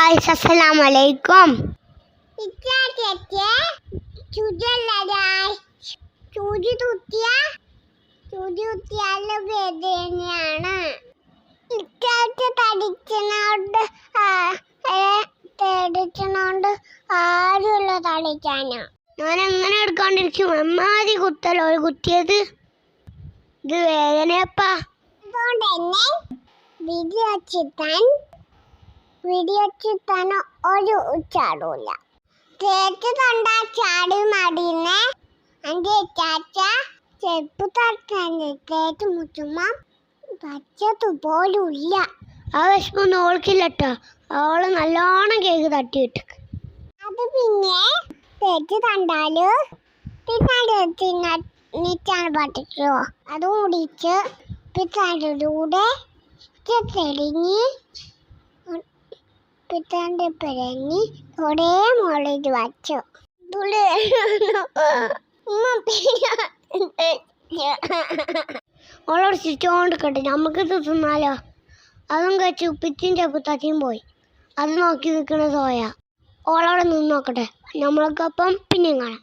Guys, അസ്സലാമു അലൈക്കും. ചൂതി കുത്തിയാൽ വേദനയാണ്. തടിച്ചോണ്ട് ആരുള്ള തടിക്കാനാ. ഞാൻ എങ്ങനെ എടുക്കാണ്ടിരിക്കും? അമ്മാതി കുത്തലോ കുത്തിയത്. ഇത് വേദനയപ്പാ. അതുകൊണ്ട് തന്നെ വിടിയച്ചിട്ടാൻ ഒരു ചാടൂല. തേച്ച് കണ്ടാ ചാടി മടിനെ എൻ്റെ ചാച്ച ചെരുപ്പ് തട്ടാൻ തേച്ച് മുച്ചുമ്മ പച്ചതുപോലുമില്ല. ആ വിഷമൊന്നും ഓൾക്കില്ലട്ടോ. അവള് നല്ലോണം കേക്ക് തട്ടിയിട്ട് അത് പിന്നെ തേച്ച് കണ്ടാല് പിന്നെ നീച്ചാണ് പറ്റിച്ചോ. അതും കുടിച്ച് പിത്താൻ്റെ തെളിഞ്ഞ് പിത്താൻ്റെ പിഴഞ്ഞ് ഒരേ മുകളിൽ വച്ചു. ഓളോട് ചിരിച്ചോണ്ട് കേട്ടെ നമുക്കിത് തിന്നാലോ. അതും കഴിച്ച് പിച്ചും ചെപ്പുത്തച്ചിയും പോയി. അത് നോക്കി നിൽക്കണ സോയ. ഓളോടെ നിന്ന് നോക്കട്ടെ. നമ്മൾക്കൊപ്പം പിന്നെയും കാണാം.